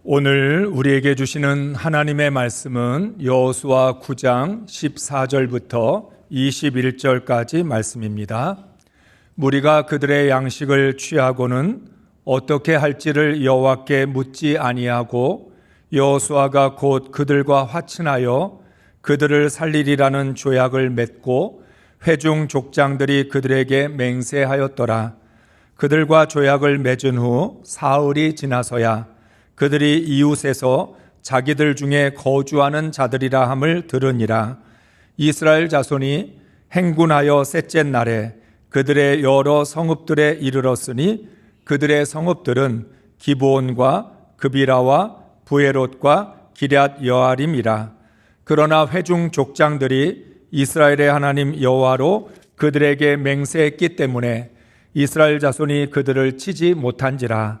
오늘 우리에게 주시는 하나님의 말씀은 여호수아 9장 14절부터 21절까지 말씀입니다. 무리가 그들의 양식을 취하고는 어떻게 할지를 여호와께 묻지 아니하고 여호수아가 곧 그들과 화친하여 그들을 살리리라는 조약을 맺고 회중 족장들이 그들에게 맹세하였더라. 그들과 조약을 맺은 후 사흘이 지나서야 그들이 이웃에서 자기들 중에 거주하는 자들이라 함을 들으니라. 이스라엘 자손이 행군하여 셋째 날에 그들의 여러 성읍들에 이르렀으니 그들의 성읍들은 기브온과 그비라와 부에롯과 기럇 여아림이라. 그러나 회중 족장들이 이스라엘의 하나님 여호와로 그들에게 맹세했기 때문에 이스라엘 자손이 그들을 치지 못한지라.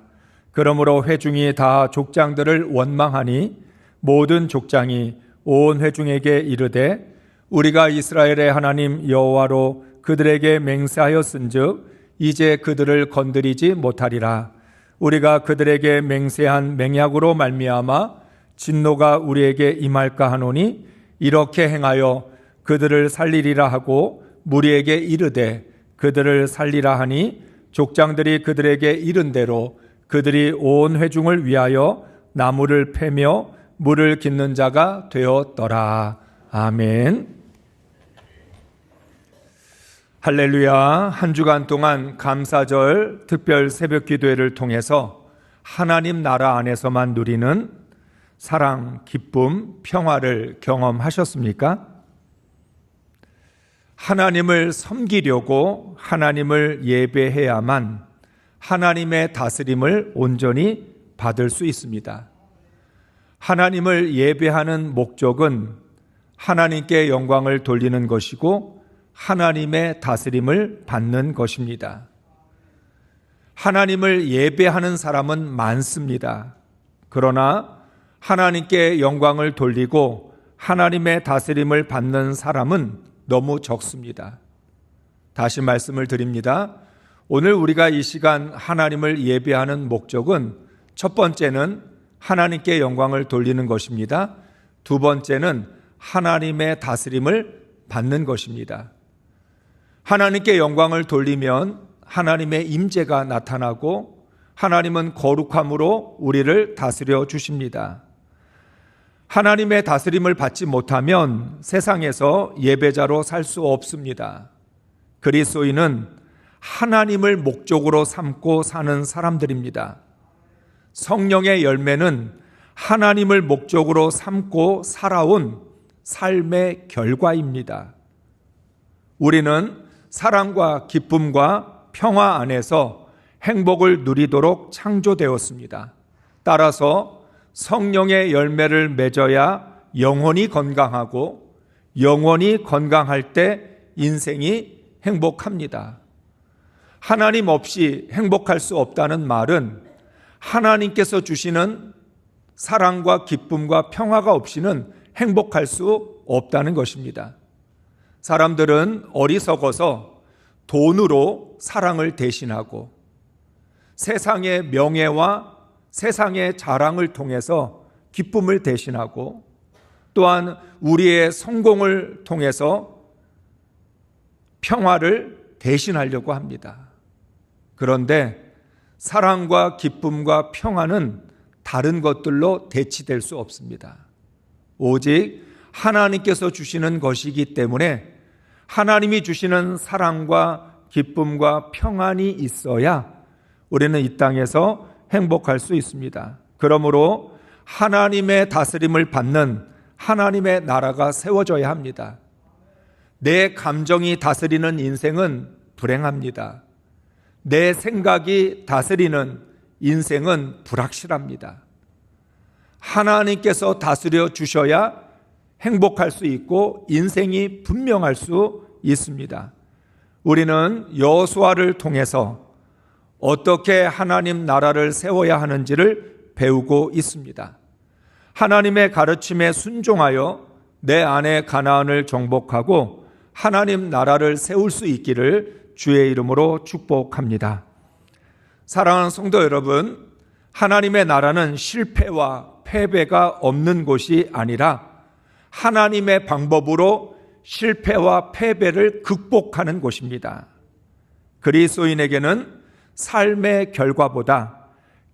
그러므로 회중이 다 족장들을 원망하니 모든 족장이 온 회중에게 이르되 우리가 이스라엘의 하나님 여호와로 그들에게 맹세하였은즉 이제 그들을 건드리지 못하리라. 우리가 그들에게 맹세한 맹약으로 말미암아 진노가 우리에게 임할까 하노니 이렇게 행하여 그들을 살리리라 하고 무리에게 이르되 그들을 살리라 하니 족장들이 그들에게 이른 대로 그들이 온 회중을 위하여 나무를 패며 물을 깃는 자가 되었더라. 아멘. 할렐루야. 한 주간 동안 감사절 특별 새벽 기도회를 통해서 하나님 나라 안에서만 누리는 사랑, 기쁨, 평화를 경험하셨습니까? 하나님을 섬기려고 하나님을 예배해야만 하나님의 다스림을 온전히 받을 수 있습니다. 하나님을 예배하는 목적은 하나님께 영광을 돌리는 것이고 하나님의 다스림을 받는 것입니다. 하나님을 예배하는 사람은 많습니다. 그러나 하나님께 영광을 돌리고 하나님의 다스림을 받는 사람은 너무 적습니다. 다시 말씀을 드립니다. 오늘 우리가 이 시간 하나님을 예배하는 목적은 첫 번째는 하나님께 영광을 돌리는 것입니다. 두 번째는 하나님의 다스림을 받는 것입니다. 하나님께 영광을 돌리면 하나님의 임재가 나타나고 하나님은 거룩함으로 우리를 다스려 주십니다. 하나님의 다스림을 받지 못하면 세상에서 예배자로 살 수 없습니다. 그리스도인은 하나님을 목적으로 삼고 사는 사람들입니다. 성령의 열매는 하나님을 목적으로 삼고 살아온 삶의 결과입니다. 우리는 사랑과 기쁨과 평화 안에서 행복을 누리도록 창조되었습니다. 따라서 성령의 열매를 맺어야 영혼이 건강하고 영혼이 건강할 때 인생이 행복합니다. 하나님 없이 행복할 수 없다는 말은 하나님께서 주시는 사랑과 기쁨과 평화가 없이는 행복할 수 없다는 것입니다. 사람들은 어리석어서 돈으로 사랑을 대신하고 세상의 명예와 세상의 자랑을 통해서 기쁨을 대신하고 또한 우리의 성공을 통해서 평화를 대신하려고 합니다. 그런데 사랑과 기쁨과 평화는 다른 것들로 대치될 수 없습니다. 오직 하나님께서 주시는 것이기 때문에 하나님이 주시는 사랑과 기쁨과 평안이 있어야 우리는 이 땅에서 행복할 수 있습니다. 그러므로 하나님의 다스림을 받는 하나님의 나라가 세워져야 합니다. 내 감정이 다스리는 인생은 불행합니다. 내 생각이 다스리는 인생은 불확실합니다. 하나님께서 다스려 주셔야 행복할 수 있고 인생이 분명할 수 있습니다. 우리는 여호수아를 통해서 어떻게 하나님 나라를 세워야 하는지를 배우고 있습니다. 하나님의 가르침에 순종하여 내 안의 가나안을 정복하고 하나님 나라를 세울 수 있기를 주의 이름으로 축복합니다. 사랑하는 성도 여러분, 하나님의 나라는 실패와 패배가 없는 곳이 아니라 하나님의 방법으로 실패와 패배를 극복하는 곳입니다. 그리스도인에게는 삶의 결과보다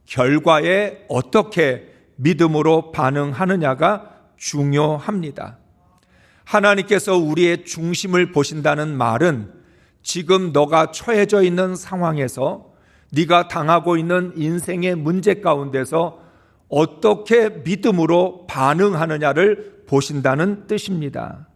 결과에 어떻게 믿음으로 반응하느냐가 중요합니다. 하나님께서 우리의 중심을 보신다는 말은 지금 너가 처해져 있는 상황에서 네가 당하고 있는 인생의 문제 가운데서 어떻게 믿음으로 반응하느냐를 보신다는 뜻입니다.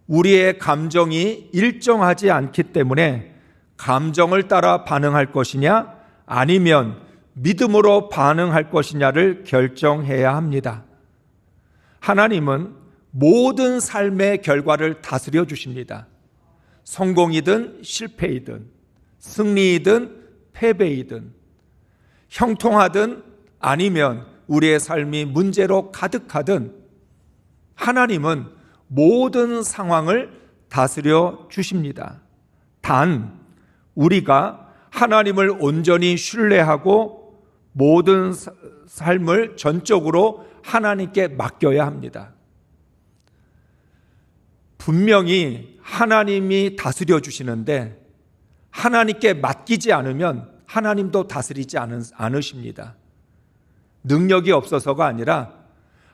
우리의 감정이 일정하지 않기 때문에 감정을 따라 반응할 것이냐 아니면 믿음으로 반응할 것이냐를 결정해야 합니다. 하나님은 모든 삶의 결과를 다스려 주십니다. 성공이든 실패이든 승리이든 패배이든 형통하든 아니면 우리의 삶이 문제로 가득하든 하나님은 모든 상황을 다스려 주십니다. 단 우리가 하나님을 온전히 신뢰하고 모든 삶을 전적으로 하나님께 맡겨야 합니다. 분명히 하나님이 다스려 주시는데 하나님께 맡기지 않으면 하나님도 다스리지 않으십니다. 능력이 없어서가 아니라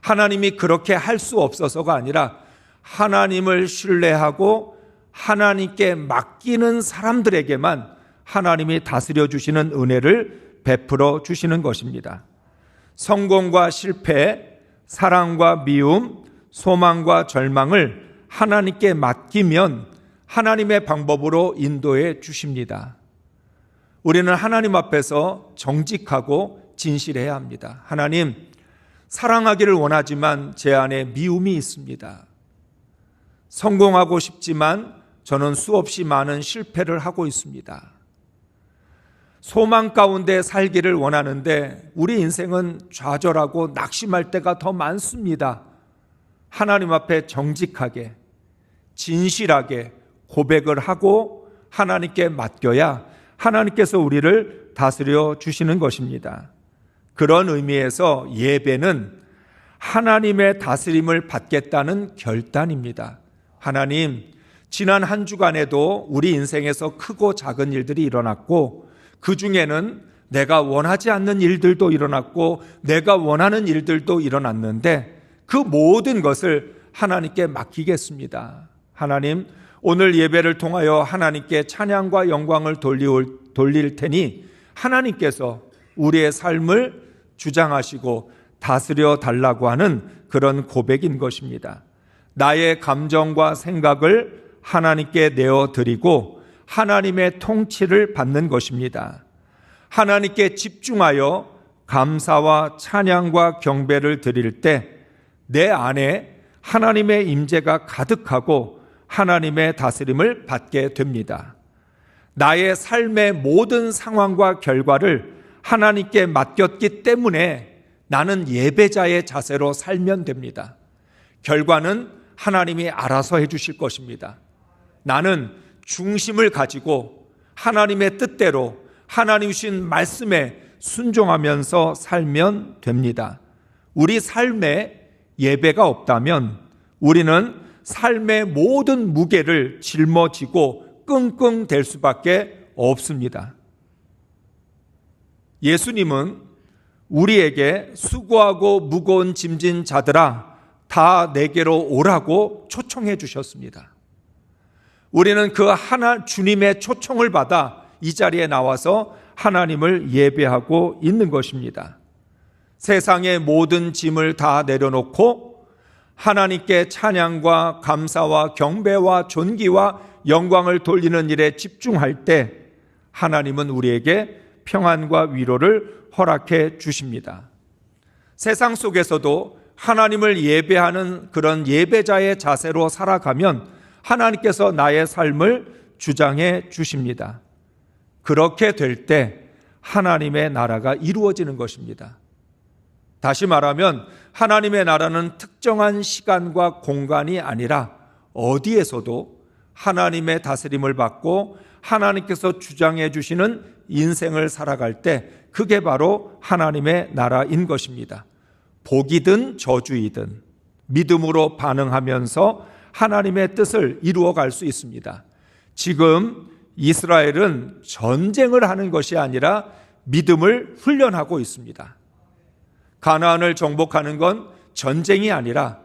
하나님이 그렇게 할 수 없어서가 아니라 하나님을 신뢰하고 하나님께 맡기는 사람들에게만 하나님이 다스려 주시는 은혜를 베풀어 주시는 것입니다. 성공과 실패, 사랑과 미움, 소망과 절망을 하나님께 맡기면 하나님의 방법으로 인도해 주십니다. 우리는 하나님 앞에서 정직하고 진실해야 합니다. 하나님, 사랑하기를 원하지만 제 안에 미움이 있습니다. 성공하고 싶지만 저는 수없이 많은 실패를 하고 있습니다. 소망 가운데 살기를 원하는데 우리 인생은 좌절하고 낙심할 때가 더 많습니다. 하나님 앞에 정직하게 진실하게 고백을 하고 하나님께 맡겨야 하나님께서 우리를 다스려 주시는 것입니다. 그런 의미에서 예배는 하나님의 다스림을 받겠다는 결단입니다. 하나님, 지난 한 주간에도 우리 인생에서 크고 작은 일들이 일어났고 그 중에는 내가 원하지 않는 일들도 일어났고 내가 원하는 일들도 일어났는데 그 모든 것을 하나님께 맡기겠습니다. 하나님, 오늘 예배를 통하여 하나님께 찬양과 영광을 돌릴 테니 하나님께서 우리의 삶을 주장하시고 다스려 달라고 하는 그런 고백인 것입니다. 나의 감정과 생각을 하나님께 내어드리고 하나님의 통치를 받는 것입니다. 하나님께 집중하여 감사와 찬양과 경배를 드릴 때 내 안에 하나님의 임재가 가득하고 하나님의 다스림을 받게 됩니다. 나의 삶의 모든 상황과 결과를 하나님께 맡겼기 때문에 나는 예배자의 자세로 살면 됩니다. 결과는 하나님이 알아서 해주실 것입니다. 나는 중심을 가지고 하나님의 뜻대로 하나님 주신 말씀에 순종하면서 살면 됩니다. 우리 삶에 예배가 없다면 우리는 삶의 모든 무게를 짊어지고 끙끙댈 수밖에 없습니다. 예수님은 우리에게 수고하고 무거운 짐진 자들아 다 내게로 오라고 초청해 주셨습니다. 우리는 그 하나 주님의 초청을 받아 이 자리에 나와서 하나님을 예배하고 있는 것입니다. 세상의 모든 짐을 다 내려놓고 하나님께 찬양과 감사와 경배와 존귀와 영광을 돌리는 일에 집중할 때 하나님은 우리에게 평안과 위로를 허락해 주십니다. 세상 속에서도 하나님을 예배하는 그런 예배자의 자세로 살아가면 하나님께서 나의 삶을 주장해 주십니다. 그렇게 될 때 하나님의 나라가 이루어지는 것입니다. 다시 말하면 하나님의 나라는 특정한 시간과 공간이 아니라 어디에서도 하나님의 다스림을 받고 하나님께서 주장해 주시는 인생을 살아갈 때 그게 바로 하나님의 나라인 것입니다. 복이든 저주이든 믿음으로 반응하면서 하나님의 뜻을 이루어갈 수 있습니다. 지금 이스라엘은 전쟁을 하는 것이 아니라 믿음을 훈련하고 있습니다. 가나안을 정복하는 건 전쟁이 아니라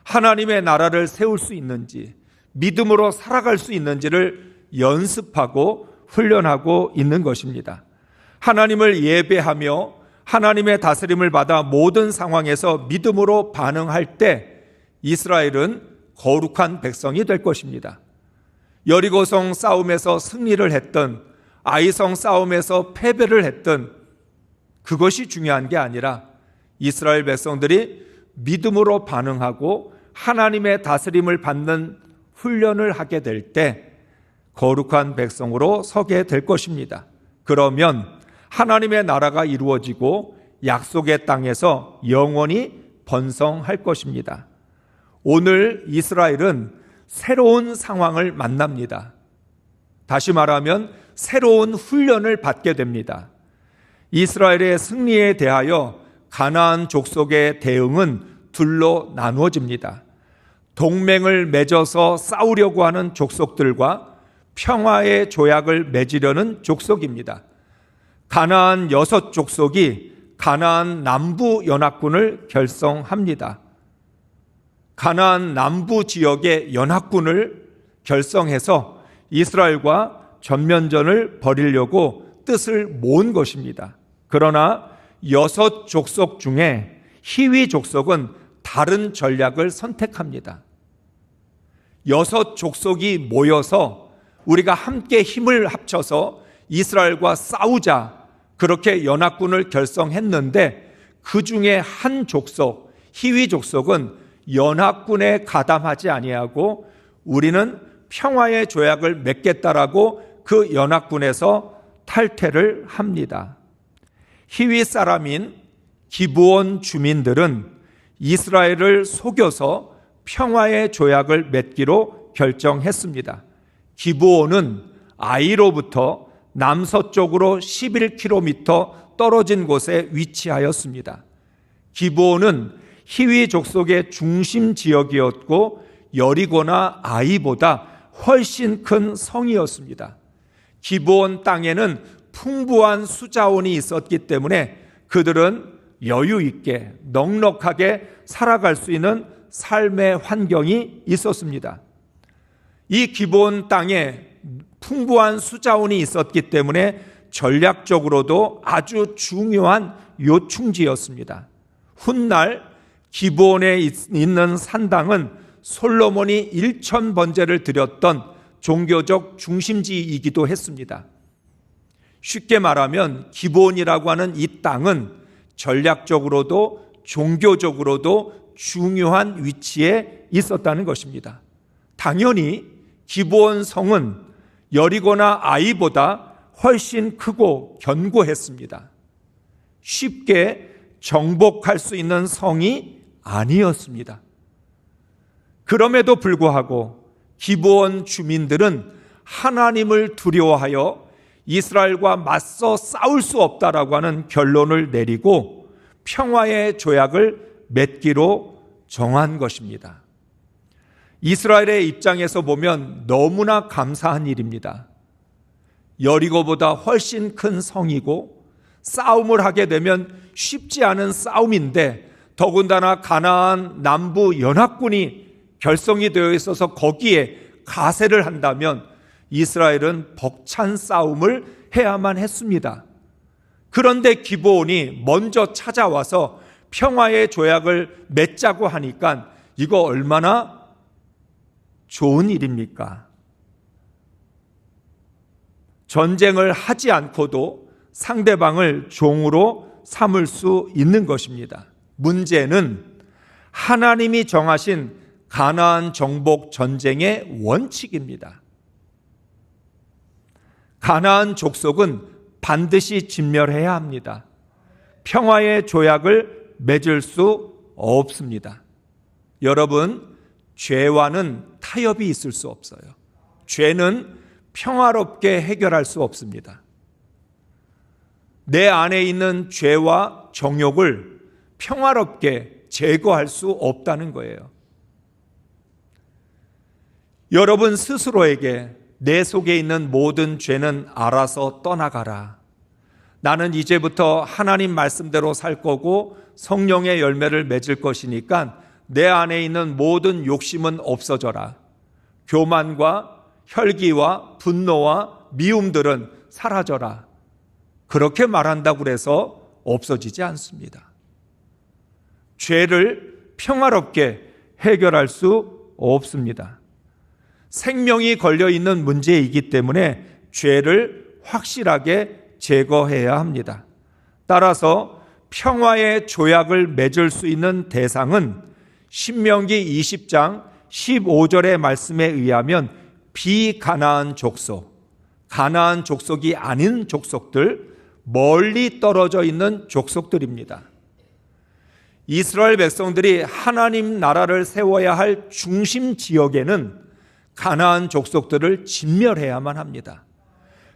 하나님의 나라를 세울 수 있는지, 믿음으로 살아갈 수 있는지를 연습하고 훈련하고 있는 것입니다. 하나님을 예배하며 하나님의 다스림을 받아 모든 상황에서 믿음으로 반응할 때 이스라엘은 거룩한 백성이 될 것입니다. 여리고성 싸움에서 승리를 했던, 아이성 싸움에서 패배를 했던, 그것이 중요한 게 아니라 이스라엘 백성들이 믿음으로 반응하고 하나님의 다스림을 받는 훈련을 하게 될 때 거룩한 백성으로 서게 될 것입니다. 그러면 하나님의 나라가 이루어지고 약속의 땅에서 영원히 번성할 것입니다. 오늘 이스라엘은 새로운 상황을 만납니다. 다시 말하면 새로운 훈련을 받게 됩니다. 이스라엘의 승리에 대하여 가나안 족속의 대응은 둘로 나누어집니다. 동맹을 맺어서 싸우려고 하는 족속들과 평화의 조약을 맺으려는 족속입니다. 가나안 6족속이 가나안 남부 연합군을 결성합니다. 가나안 남부 지역의 연합군을 결성해서 이스라엘과 전면전을 벌이려고 뜻을 모은 것입니다. 그러나 6족속 중에 히위 족속은 다른 전략을 선택합니다. 6족속이 모여서 우리가 함께 힘을 합쳐서 이스라엘과 싸우자, 그렇게 연합군을 결성했는데 그 중에 한 족속, 히위 족속은 연합군에 가담하지 아니하고 우리는 평화의 조약을 맺겠다라고 그 연합군에서 탈퇴를 합니다. 히위 사람인 기브온 주민들은 이스라엘을 속여서 평화의 조약을 맺기로 결정했습니다. 기브온은 아이로부터 남서쪽으로 11km 떨어진 곳에 위치하였습니다. 기브온은 히위 족속의 중심 지역이었고 여리고나 아이보다 훨씬 큰 성이었습니다. 기브온 땅에는 풍부한 수자원이 있었기 때문에 그들은 여유 있게 넉넉하게 살아갈 수 있는 삶의 환경이 있었습니다. 이 기브온 땅에 풍부한 수자원이 있었기 때문에 전략적으로도 아주 중요한 요충지였습니다. 훗날 기브온에 있는 산당은 솔로몬이 1000번제를 드렸던 종교적 중심지이기도 했습니다. 쉽게 말하면 기브온이라고 하는 이 땅은 전략적으로도 종교적으로도 중요한 위치에 있었다는 것입니다. 당연히 기브온 성은 여리고나 아이보다 훨씬 크고 견고했습니다. 쉽게 정복할 수 있는 성이 아니었습니다. 그럼에도 불구하고 기브온 주민들은 하나님을 두려워하여 이스라엘과 맞서 싸울 수 없다라고 하는 결론을 내리고 평화의 조약을 맺기로 정한 것입니다. 이스라엘의 입장에서 보면 너무나 감사한 일입니다. 여리고보다 훨씬 큰 성이고 싸움을 하게 되면 쉽지 않은 싸움인데 더군다나 가나안 남부 연합군이 결성이 되어 있어서 거기에 가세를 한다면 이스라엘은 벅찬 싸움을 해야만 했습니다. 그런데 기브온이 먼저 찾아와서 평화의 조약을 맺자고 하니까 이거 얼마나 좋은 일입니까? 전쟁을 하지 않고도 상대방을 종으로 삼을 수 있는 것입니다. 문제는 하나님이 정하신 가나안 정복 전쟁의 원칙입니다. 가나안 족속은 반드시 진멸해야 합니다. 평화의 조약을 맺을 수 없습니다. 여러분, 죄와는 타협이 있을 수 없어요. 죄는 평화롭게 해결할 수 없습니다. 내 안에 있는 죄와 정욕을 평화롭게 제거할 수 없다는 거예요. 여러분 스스로에게 내 속에 있는 모든 죄는 알아서 떠나가라. 나는 이제부터 하나님 말씀대로 살 거고 성령의 열매를 맺을 것이니까 내 안에 있는 모든 욕심은 없어져라. 교만과 혈기와 분노와 미움들은 사라져라. 그렇게 말한다고 해서 없어지지 않습니다. 죄를 평화롭게 해결할 수 없습니다. 생명이 걸려있는 문제이기 때문에 죄를 확실하게 제거해야 합니다. 따라서 평화의 조약을 맺을 수 있는 대상은 신명기 20장 15절의 말씀에 의하면 비가나안 족속, 가나안 족속이 아닌 족속들, 멀리 떨어져 있는 족속들입니다. 이스라엘 백성들이 하나님 나라를 세워야 할 중심 지역에는 가나안 족속들을 진멸해야만 합니다.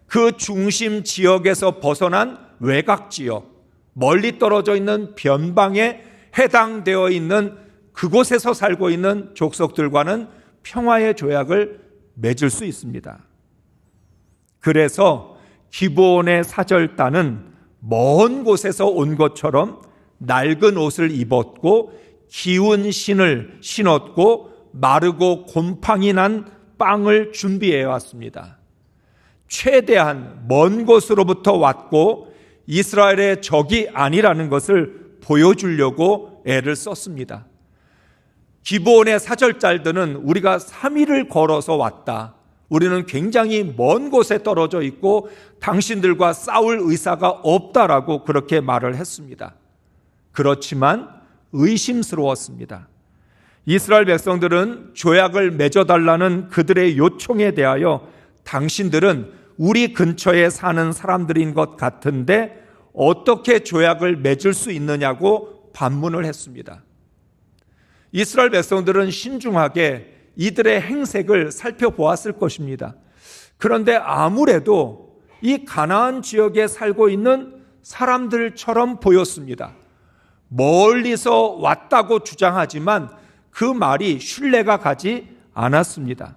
그 중심 지역에서 벗어난 외곽 지역, 멀리 떨어져 있는 변방에 해당되어 있는 그곳에서 살고 있는 족속들과는 평화의 조약을 맺을 수 있습니다. 그래서 기브온의 사절단은 먼 곳에서 온 것처럼 낡은 옷을 입었고 기운 신을 신었고 마르고 곰팡이 난 빵을 준비해 왔습니다. 최대한 먼 곳으로부터 왔고 이스라엘의 적이 아니라는 것을 보여주려고 애를 썼습니다. 기브온의 사절자들은 우리가 3일을 걸어서 왔다. 우리는 굉장히 먼 곳에 떨어져 있고 당신들과 싸울 의사가 없다라고 그렇게 말을 했습니다. 그렇지만 의심스러웠습니다. 이스라엘 백성들은 조약을 맺어달라는 그들의 요청에 대하여 당신들은 우리 근처에 사는 사람들인 것 같은데 어떻게 조약을 맺을 수 있느냐고 반문을 했습니다. 이스라엘 백성들은 신중하게 이들의 행색을 살펴보았을 것입니다. 그런데 아무래도 이 가나안 지역에 살고 있는 사람들처럼 보였습니다. 멀리서 왔다고 주장하지만 그 말이 신뢰가 가지 않았습니다.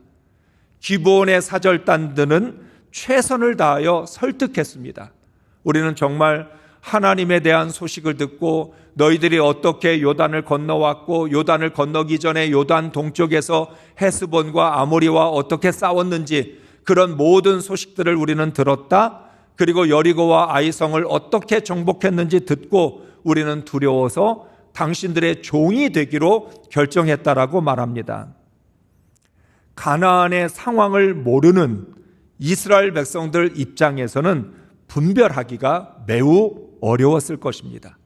기브온의 사절단들은 최선을 다하여 설득했습니다. 우리는 정말 하나님에 대한 소식을 듣고 너희들이 어떻게 요단을 건너왔고 요단을 건너기 전에 요단 동쪽에서 헤스본과 아모리와 어떻게 싸웠는지 그런 모든 소식들을 우리는 들었다. 그리고 여리고와 아이성을 어떻게 정복했는지 듣고 우리는 두려워서 당신들의 종이 되기로 결정했다라고 말합니다. 가나안의 상황을 모르는 이스라엘 백성들 입장에서는 분별하기가 매우 어려웠을 것입니다.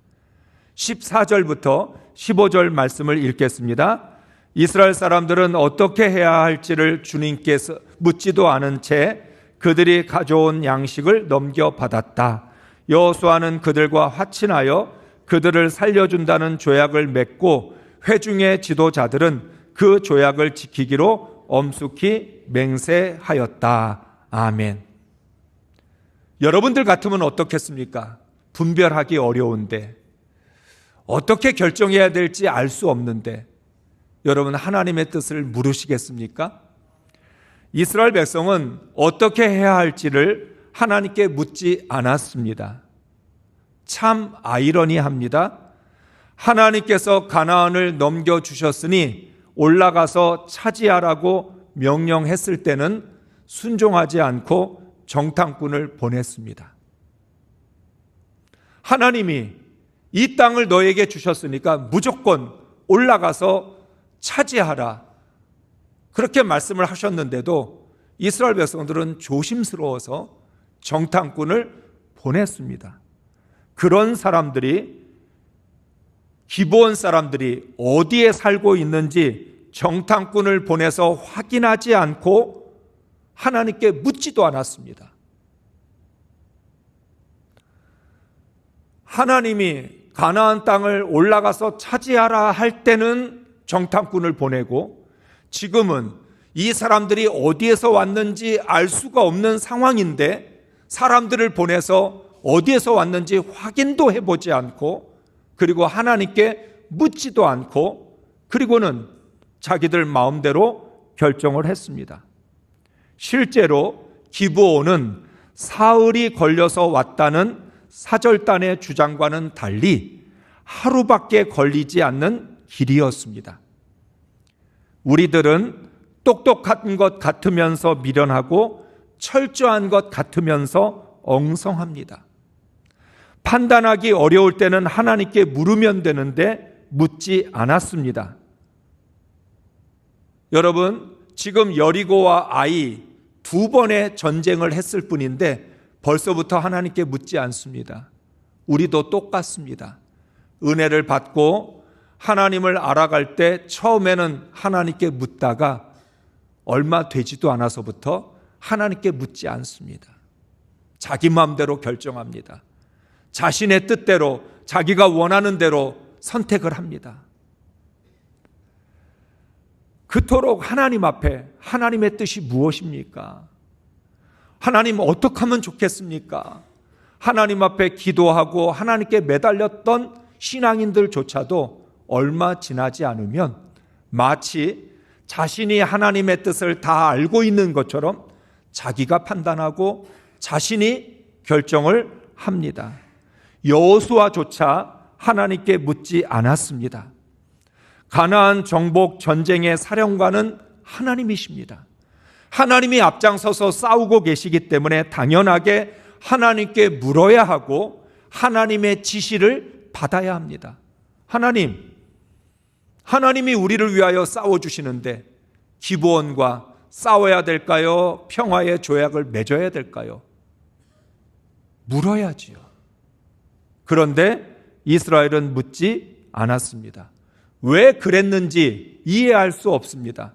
14절부터 15절 말씀을 읽겠습니다. 이스라엘 사람들은 어떻게 해야 할지를 주님께서 묻지도 않은 채 그들이 가져온 양식을 넘겨받았다. 여호수아는 그들과 화친하여 그들을 살려준다는 조약을 맺고 회중의 지도자들은 그 조약을 지키기로 엄숙히 맹세하였다. 아멘. 여러분들 같으면 어떻겠습니까? 분별하기 어려운데 어떻게 결정해야 될지 알 수 없는데 여러분 하나님의 뜻을 물으시겠습니까? 이스라엘 백성은 어떻게 해야 할지를 하나님께 묻지 않았습니다. 참 아이러니합니다. 하나님께서 가나안을 넘겨주셨으니 올라가서 차지하라고 명령했을 때는 순종하지 않고 정탐꾼을 보냈습니다. 하나님이 이 땅을 너에게 주셨으니까 무조건 올라가서 차지하라. 그렇게 말씀을 하셨는데도 이스라엘 백성들은 조심스러워서 정탐꾼을 보냈습니다. 그런 사람들이 기브온 사람들이 어디에 살고 있는지 정탐꾼을 보내서 확인하지 않고 하나님께 묻지도 않았습니다. 하나님이 가나안 땅을 올라가서 차지하라 할 때는 정탐꾼을 보내고 지금은 이 사람들이 어디에서 왔는지 알 수가 없는 상황인데 사람들을 보내서 어디에서 왔는지 확인도 해보지 않고, 그리고 하나님께 묻지도 않고, 그리고는 자기들 마음대로 결정을 했습니다. 실제로 기브온은 사흘이 걸려서 왔다는 사절단의 주장과는 달리 하루밖에 걸리지 않는 길이었습니다. 우리들은 똑똑한 것 같으면서 미련하고 철저한 것 같으면서 엉성합니다. 판단하기 어려울 때는 하나님께 물으면 되는데 묻지 않았습니다. 여러분, 지금 여리고와 아이 두 번의 전쟁을 했을 뿐인데 벌써부터 하나님께 묻지 않습니다. 우리도 똑같습니다. 은혜를 받고 하나님을 알아갈 때 처음에는 하나님께 묻다가 얼마 되지도 않아서부터 하나님께 묻지 않습니다. 자기 마음대로 결정합니다. 자신의 뜻대로, 자기가 원하는 대로 선택을 합니다. 그토록 하나님 앞에 하나님의 뜻이 무엇입니까? 하나님 어떻게 하면 좋겠습니까? 하나님 앞에 기도하고 하나님께 매달렸던 신앙인들조차도 얼마 지나지 않으면 마치 자신이 하나님의 뜻을 다 알고 있는 것처럼 자기가 판단하고 자신이 결정을 합니다. 여호수아조차 하나님께 묻지 않았습니다. 가나안 정복 전쟁의 사령관은 하나님이십니다. 하나님이 앞장서서 싸우고 계시기 때문에 당연하게 하나님께 물어야 하고 하나님의 지시를 받아야 합니다. 하나님이 우리를 위하여 싸워주시는데 기브온과 싸워야 될까요? 평화의 조약을 맺어야 될까요? 물어야지요. 그런데 이스라엘은 묻지 않았습니다. 왜 그랬는지 이해할 수 없습니다.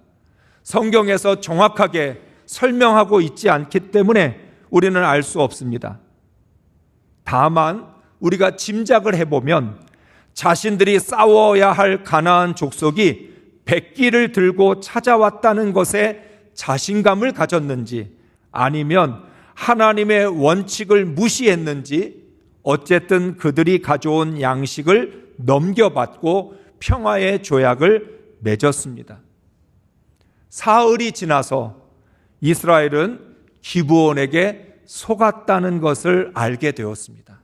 성경에서 정확하게 설명하고 있지 않기 때문에 우리는 알 수 없습니다. 다만 우리가 짐작을 해보면 자신들이 싸워야 할 가나안 족속이 백기를 들고 찾아왔다는 것에 자신감을 가졌는지 아니면 하나님의 원칙을 무시했는지 어쨌든 그들이 가져온 양식을 넘겨받고 평화의 조약을 맺었습니다. 사흘이 지나서 이스라엘은 기브온에게 속았다는 것을 알게 되었습니다.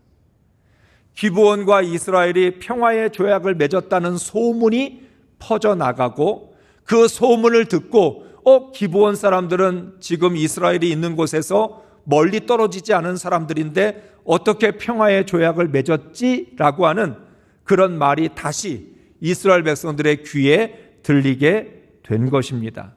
기브온과 이스라엘이 평화의 조약을 맺었다는 소문이 퍼져나가고 그 소문을 듣고 기브온 사람들은 지금 이스라엘이 있는 곳에서 멀리 떨어지지 않은 사람들인데 어떻게 평화의 조약을 맺었지라고 하는 그런 말이 다시 이스라엘 백성들의 귀에 들리게 된 것입니다.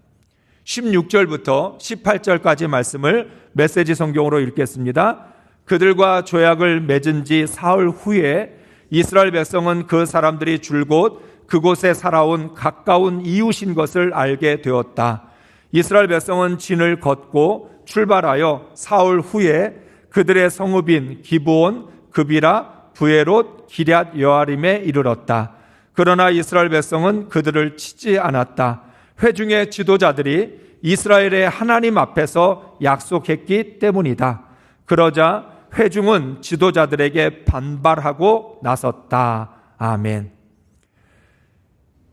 16절부터 18절까지 말씀을 메시지 성경으로 읽겠습니다. 그들과 조약을 맺은 지 사흘 후에 이스라엘 백성은 그 사람들이 줄곧 그곳에 살아온 가까운 이웃인 것을 알게 되었다. 이스라엘 백성은 진을 걷고 출발하여 사흘 후에 그들의 성읍인 기브온, 그비라, 부에롯, 기럇 여아림에 이르렀다. 그러나 이스라엘 백성은 그들을 치지 않았다. 회중의 지도자들이 이스라엘의 하나님 앞에서 약속했기 때문이다. 그러자 회중은 지도자들에게 반발하고 나섰다. 아멘.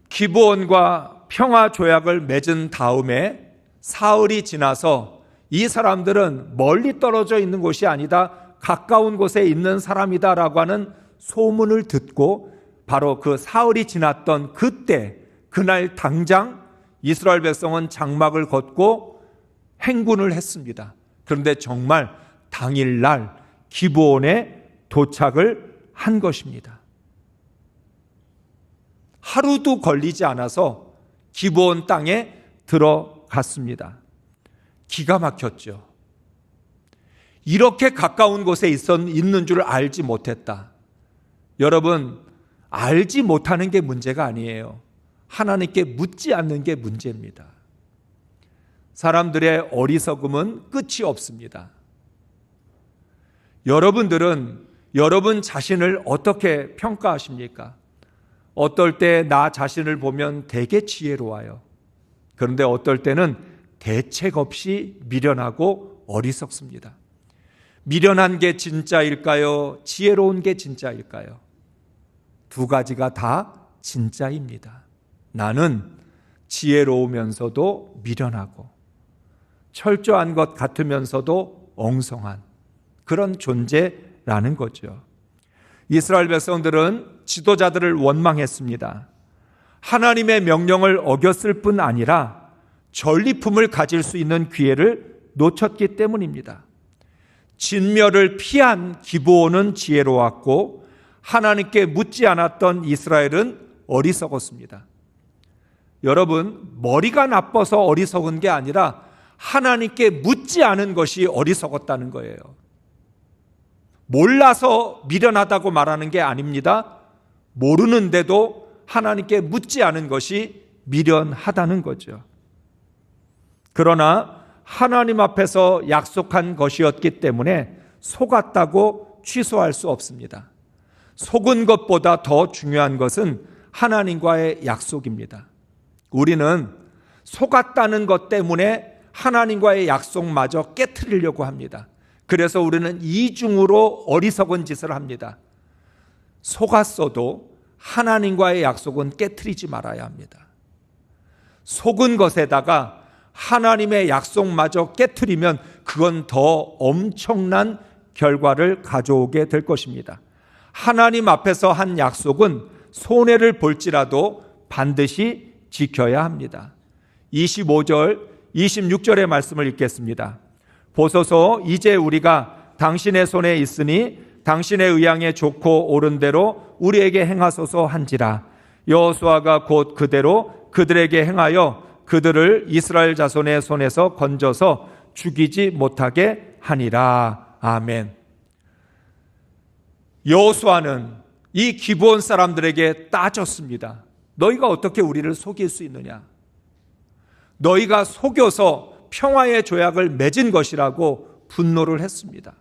기브온과 평화 조약을 맺은 다음에 사흘이 지나서 이 사람들은 멀리 떨어져 있는 곳이 아니다, 가까운 곳에 있는 사람이다라고 하는 소문을 듣고 바로 그 사흘이 지났던 그때, 그날 당장 이스라엘 백성은 장막을 걷고 행군을 했습니다. 그런데 정말 당일날 기브온에 도착을 한 것입니다. 하루도 걸리지 않아서 기브온 땅에 들어갔습니다. 기가 막혔죠. 이렇게 가까운 곳에 있는 줄 알지 못했다. 여러분, 알지 못하는 게 문제가 아니에요. 하나님께 묻지 않는 게 문제입니다. 사람들의 어리석음은 끝이 없습니다. 여러분들은 여러분 자신을 어떻게 평가하십니까? 어떨 때 나 자신을 보면 되게 지혜로워요. 그런데 어떨 때는 대책 없이 미련하고 어리석습니다. 미련한 게 진짜일까요? 지혜로운 게 진짜일까요? 두 가지가 다 진짜입니다. 나는 지혜로우면서도 미련하고 철저한 것 같으면서도 엉성한 그런 존재라는 거죠. 이스라엘 백성들은 지도자들을 원망했습니다. 하나님의 명령을 어겼을 뿐 아니라 전리품을 가질 수 있는 기회를 놓쳤기 때문입니다. 진멸을 피한 기브온은 지혜로웠고 하나님께 묻지 않았던 이스라엘은 어리석었습니다. 여러분, 머리가 나빠서 어리석은 게 아니라 하나님께 묻지 않은 것이 어리석었다는 거예요. 몰라서 미련하다고 말하는 게 아닙니다. 모르는데도 하나님께 묻지 않은 것이 미련하다는 거죠. 그러나 하나님 앞에서 약속한 것이었기 때문에 속았다고 취소할 수 없습니다. 속은 것보다 더 중요한 것은 하나님과의 약속입니다. 우리는 속았다는 것 때문에 하나님과의 약속마저 깨트리려고 합니다. 그래서 우리는 이중으로 어리석은 짓을 합니다. 속았어도 하나님과의 약속은 깨트리지 말아야 합니다. 속은 것에다가 하나님의 약속마저 깨트리면 그건 더 엄청난 결과를 가져오게 될 것입니다. 하나님 앞에서 한 약속은 손해를 볼지라도 반드시 지켜야 합니다. 25절, 26절의 말씀을 읽겠습니다. 보소서, 이제 우리가 당신의 손에 있으니 당신의 의향에 좋고 옳은 대로 우리에게 행하소서 한지라. 여호수아가 곧 그대로 그들에게 행하여 그들을 이스라엘 자손의 손에서 건져서 죽이지 못하게 하니라. 아멘. 여호수아는 이 기브온 사람들에게 따졌습니다. 너희가 어떻게 우리를 속일 수 있느냐? 너희가 속여서 평화의 조약을 맺은 것이라고 분노를 했습니다.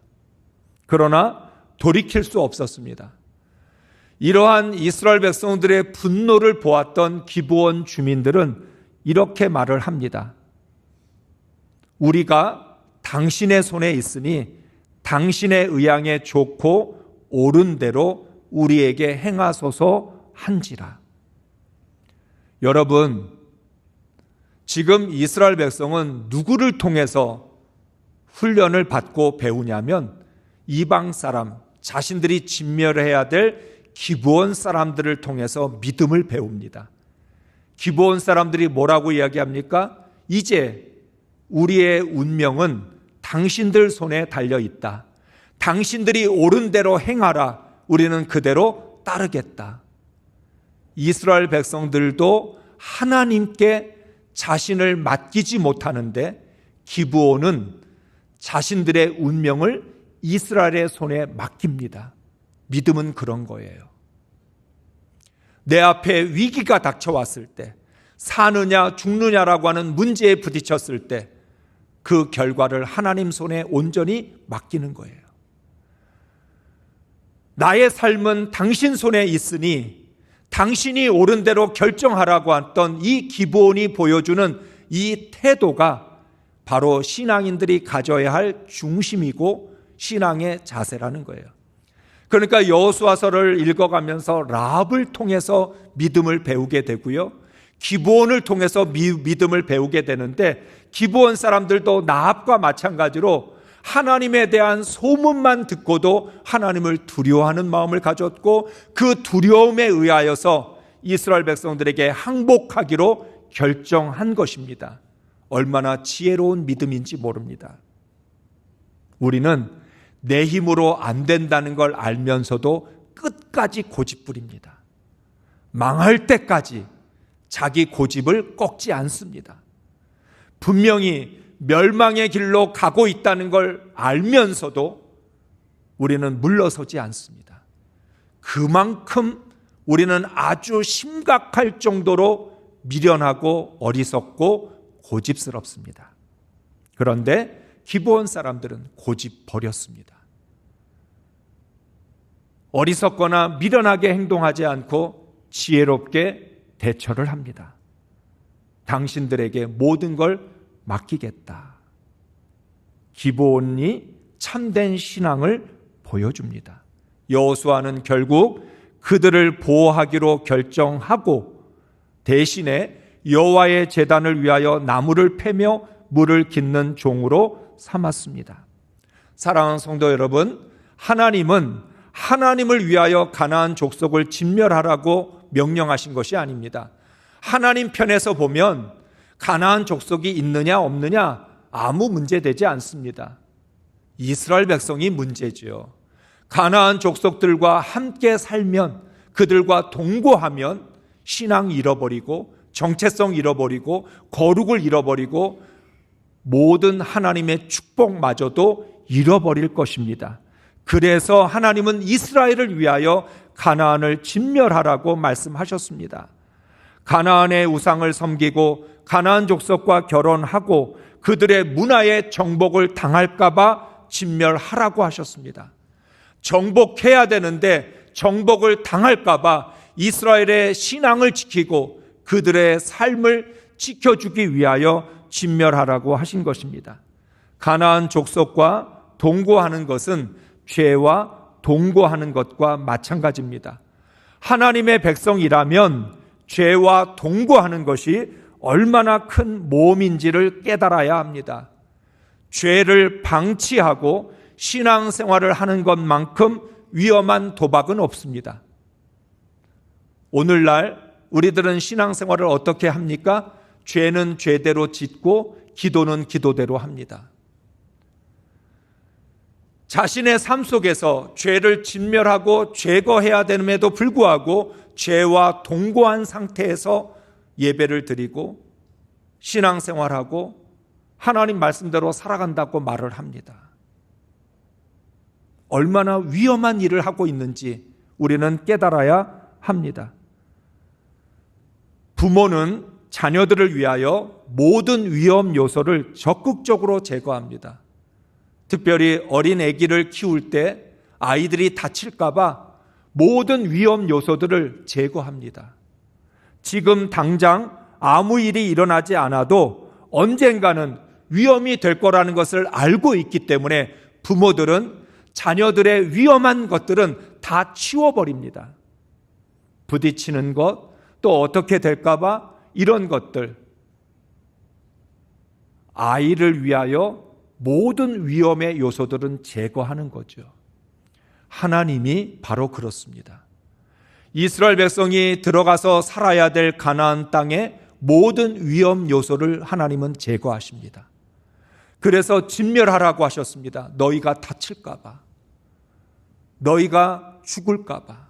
그러나 돌이킬 수 없었습니다. 이러한 이스라엘 백성들의 분노를 보았던 기브온 주민들은 이렇게 말을 합니다. 우리가 당신의 손에 있으니 당신의 의향에 좋고 옳은 대로 우리에게 행하소서 한지라. 여러분, 지금 이스라엘 백성은 누구를 통해서 훈련을 받고 배우냐면 이방 사람, 자신들이 진멸해야 될 기브온 사람들을 통해서 믿음을 배웁니다. 기브온 사람들이 뭐라고 이야기합니까? 이제 우리의 운명은 당신들 손에 달려 있다. 당신들이 옳은 대로 행하라. 우리는 그대로 따르겠다. 이스라엘 백성들도 하나님께 자신을 맡기지 못하는데 기브온은 자신들의 운명을 이스라엘의 손에 맡깁니다. 믿음은 그런 거예요. 내 앞에 위기가 닥쳐왔을 때, 사느냐 죽느냐라고 하는 문제에 부딪혔을 때 그 결과를 하나님 손에 온전히 맡기는 거예요. 나의 삶은 당신 손에 있으니 당신이 옳은 대로 결정하라고 했던 이 기브온이 보여주는 이 태도가 바로 신앙인들이 가져야 할 중심이고 신앙의 자세라는 거예요. 그러니까 여호수아서를 읽어가면서 라합을 통해서 믿음을 배우게 되고요, 기브온을 통해서 믿음을 배우게 되는데, 기브온 사람들도 라합과 마찬가지로 하나님에 대한 소문만 듣고도 하나님을 두려워하는 마음을 가졌고 그 두려움에 의하여서 이스라엘 백성들에게 항복하기로 결정한 것입니다. 얼마나 지혜로운 믿음인지 모릅니다. 우리는 내 힘으로 안 된다는 걸 알면서도 끝까지 고집부립니다. 망할 때까지 자기 고집을 꺾지 않습니다. 분명히 멸망의 길로 가고 있다는 걸 알면서도 우리는 물러서지 않습니다. 그만큼 우리는 아주 심각할 정도로 미련하고 어리석고 고집스럽습니다. 그런데 기브온 사람들은 고집 버렸습니다. 어리석거나 미련하게 행동하지 않고 지혜롭게 대처를 합니다. 당신들에게 모든 걸 맡기겠다. 기브온이 참된 신앙을 보여줍니다. 여호수아는 결국 그들을 보호하기로 결정하고 대신에 여호와의 제단을 위하여 나무를 패며 물을 깃는 종으로 삼았습니다. 사랑하는 성도 여러분, 하나님은 하나님을 위하여 가나안 족속을 진멸하라고 명령하신 것이 아닙니다. 하나님 편에서 보면 가나안 족속이 있느냐 없느냐 아무 문제되지 않습니다. 이스라엘 백성이 문제지요. 가나안 족속들과 함께 살면, 그들과 동거하면 신앙 잃어버리고 정체성 잃어버리고 거룩을 잃어버리고 모든 하나님의 축복마저도 잃어버릴 것입니다. 그래서 하나님은 이스라엘을 위하여 가나안을 진멸하라고 말씀하셨습니다. 가나안의 우상을 섬기고 가나안 족속과 결혼하고 그들의 문화에 정복을 당할까 봐 진멸하라고 하셨습니다. 정복해야 되는데 정복을 당할까 봐 이스라엘의 신앙을 지키고 그들의 삶을 지켜주기 위하여 진멸하라고 하신 것입니다. 가나안 족속과 동거하는 것은 죄와 동거하는 것과 마찬가지입니다. 하나님의 백성이라면 죄와 동거하는 것이 얼마나 큰 모험인지를 깨달아야 합니다. 죄를 방치하고 신앙생활을 하는 것만큼 위험한 도박은 없습니다. 오늘날 우리들은 신앙생활을 어떻게 합니까? 죄는 죄대로 짓고 기도는 기도대로 합니다. 자신의 삶 속에서 죄를 진멸하고 제거해야 됨에도 불구하고 죄와 동거한 상태에서 예배를 드리고 신앙생활하고 하나님 말씀대로 살아간다고 말을 합니다. 얼마나 위험한 일을 하고 있는지 우리는 깨달아야 합니다. 부모는 자녀들을 위하여 모든 위험 요소를 적극적으로 제거합니다. 특별히 어린 아기를 키울 때 아이들이 다칠까 봐 모든 위험 요소들을 제거합니다. 지금 당장 아무 일이 일어나지 않아도 언젠가는 위험이 될 거라는 것을 알고 있기 때문에 부모들은 자녀들의 위험한 것들은 다 치워버립니다. 부딪히는 것, 또 어떻게 될까 봐 이런 것들, 아이를 위하여 모든 위험의 요소들은 제거하는 거죠. 하나님이 바로 그렇습니다. 이스라엘 백성이 들어가서 살아야 될 가나안 땅의 모든 위험 요소를 하나님은 제거하십니다. 그래서 진멸하라고 하셨습니다. 너희가 다칠까 봐, 너희가 죽을까 봐,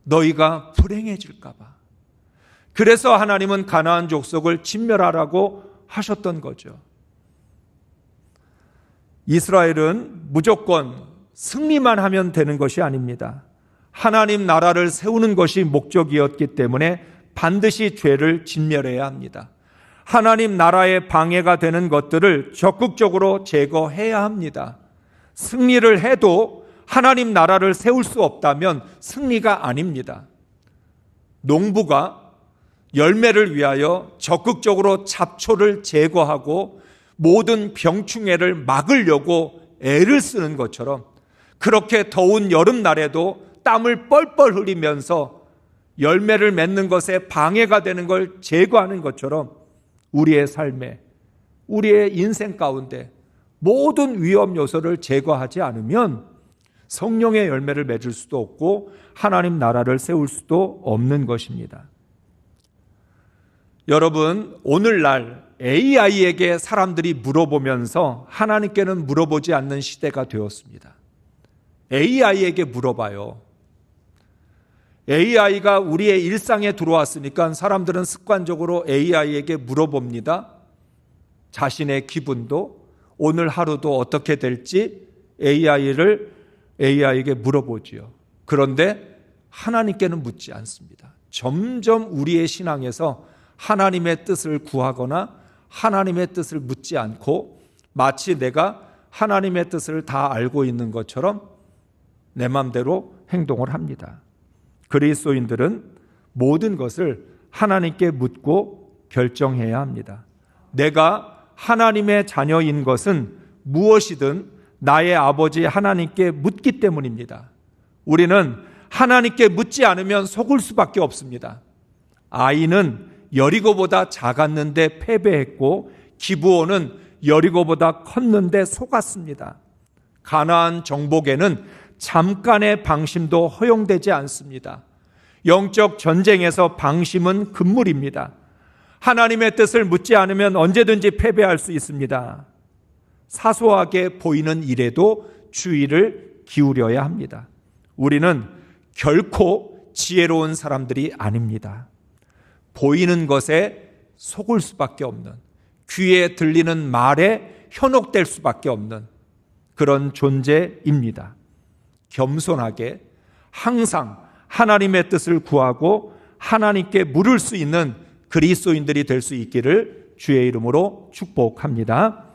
너희가 불행해질까 봐. 그래서 하나님은 가나안 족속을 진멸하라고 하셨던 거죠. 이스라엘은 무조건 승리만 하면 되는 것이 아닙니다. 하나님 나라를 세우는 것이 목적이었기 때문에 반드시 죄를 진멸해야 합니다. 하나님 나라에 방해가 되는 것들을 적극적으로 제거해야 합니다. 승리를 해도 하나님 나라를 세울 수 없다면 승리가 아닙니다. 농부가 열매를 위하여 적극적으로 잡초를 제거하고 모든 병충해를 막으려고 애를 쓰는 것처럼 그렇게 더운 여름날에도 땀을 뻘뻘 흘리면서 열매를 맺는 것에 방해가 되는 걸 제거하는 것처럼 우리의 삶에, 우리의 인생 가운데 모든 위험 요소를 제거하지 않으면 성령의 열매를 맺을 수도 없고 하나님 나라를 세울 수도 없는 것입니다. 여러분, 오늘날 AI에게 사람들이 물어보면서 하나님께는 물어보지 않는 시대가 되었습니다. AI에게 물어봐요. AI가 우리의 일상에 들어왔으니까 사람들은 습관적으로 AI에게 물어봅니다. 자신의 기분도 오늘 하루도 어떻게 될지 AI에게 물어보지요. 그런데 하나님께는 묻지 않습니다. 점점 우리의 신앙에서 하나님의 뜻을 구하거나 하나님의 뜻을 묻지 않고 마치 내가 하나님의 뜻을 다 알고 있는 것처럼 내 마음대로 행동을 합니다. 그리스도인들은 모든 것을 하나님께 묻고 결정해야 합니다. 내가 하나님의 자녀인 것은 무엇이든 나의 아버지 하나님께 묻기 때문입니다. 우리는 하나님께 묻지 않으면 속을 수밖에 없습니다. 아이는 여리고보다 작았는데 패배했고 기브온은 여리고보다 컸는데 속았습니다. 가나안 정복에는 잠깐의 방심도 허용되지 않습니다. 영적 전쟁에서 방심은 금물입니다. 하나님의 뜻을 묻지 않으면 언제든지 패배할 수 있습니다. 사소하게 보이는 일에도 주의를 기울여야 합니다. 우리는 결코 지혜로운 사람들이 아닙니다. 보이는 것에 속을 수밖에 없는, 귀에 들리는 말에 현혹될 수밖에 없는 그런 존재입니다. 겸손하게 항상 하나님의 뜻을 구하고 하나님께 물을 수 있는 그리스도인들이 될 수 있기를 주의 이름으로 축복합니다.